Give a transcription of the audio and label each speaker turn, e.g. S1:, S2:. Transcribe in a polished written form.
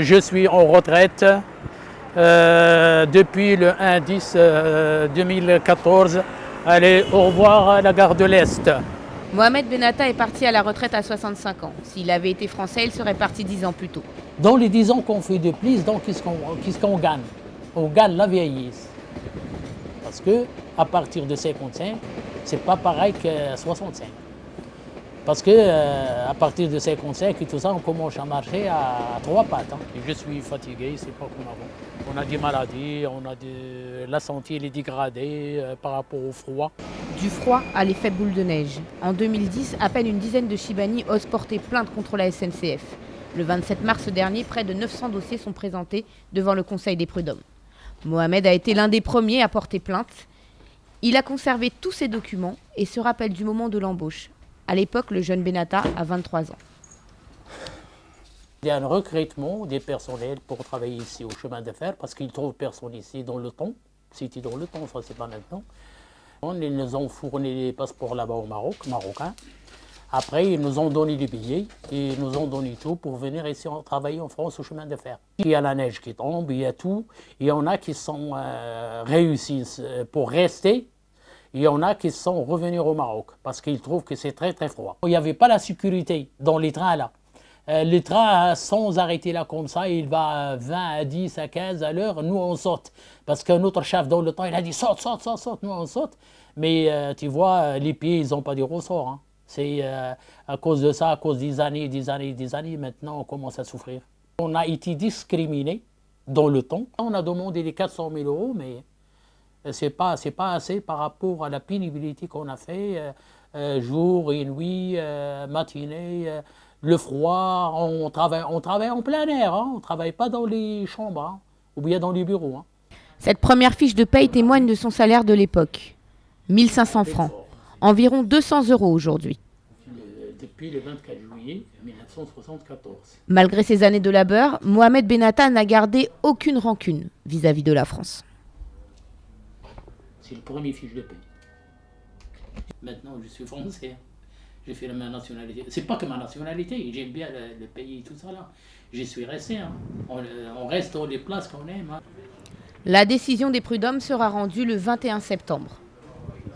S1: Je suis en retraite depuis le 1-10-2014. Allez, au revoir à la gare de l'Est.
S2: Mohamed Benatta est parti à la retraite à 65 ans. S'il avait été français, il serait parti 10 ans plus tôt.
S1: Dans les 10 ans qu'on fait de plus, donc qu'est-ce qu'on gagne? On gagne la vieillesse. Parce que à partir de 55, c'est pas pareil que 65. Parce que à partir de 55 et tout ça, on commence à marcher à trois pattes. Et je suis fatigué, c'est pas comme avant. On a des maladies, la santé elle est dégradée par rapport au froid.
S2: Du froid à l'effet boule de neige. En 2010, à peine une dizaine de Chibani osent porter plainte contre la SNCF. Le 27 mars dernier, près de 900 dossiers sont présentés devant le Conseil des prud'hommes. Mohamed a été l'un des premiers à porter plainte. Il a conservé tous ses documents et se rappelle du moment de l'embauche. À l'époque, le jeune Benatta a 23 ans.
S1: Il y a un recrutement des personnels pour travailler ici au chemin de fer parce qu'ils ne trouvent personne ici dans le temps. C'était dans le temps, ça c'est pas maintenant. Ils nous ont fourni les passeports là-bas au Maroc, marocains. Après, ils nous ont donné les billets et ils nous ont donné tout pour venir ici travailler en France au chemin de fer. Il y a la neige qui tombe, il y a tout. Il y en a qui sont réussis pour rester. Il y en a qui sont revenus au Maroc parce qu'ils trouvent que c'est très très froid. Il n'y avait pas la sécurité dans les trains là. Les trains sans arrêter là comme ça, il va à 20, à 10, à 15 à l'heure, nous on saute. Parce que notre chef dans le temps, il a dit saute, saute, saute, saute, nous on saute. Mais tu vois, les pieds, ils n'ont pas de ressort. Hein. C'est à cause de ça, à cause des années, maintenant on commence à souffrir. On a été discriminés dans le temps. On a demandé les 400 000 €, mais c'est pas assez par rapport à la pénibilité qu'on a fait, jour et nuit, matinée, le froid, on travaille en plein air, hein, on ne travaille pas dans les chambres, hein, ou bien dans les bureaux. Hein.
S2: Cette première fiche de paye témoigne de son salaire de l'époque. 1500 francs, environ 200 € aujourd'hui.
S1: Depuis le 24 juillet 1974.
S2: Malgré ces années de labeur, Mohamed Benatta n'a gardé aucune rancune vis-à-vis de la France.
S1: C'est le premier fiche de paie. Maintenant, je suis français. J'ai fait ma nationalité. C'est pas que ma nationalité, j'aime bien le pays et tout ça là. J'y suis resté. Hein. On reste dans les places qu'on aime. Hein.
S2: La décision des prud'hommes sera rendue le 21 septembre.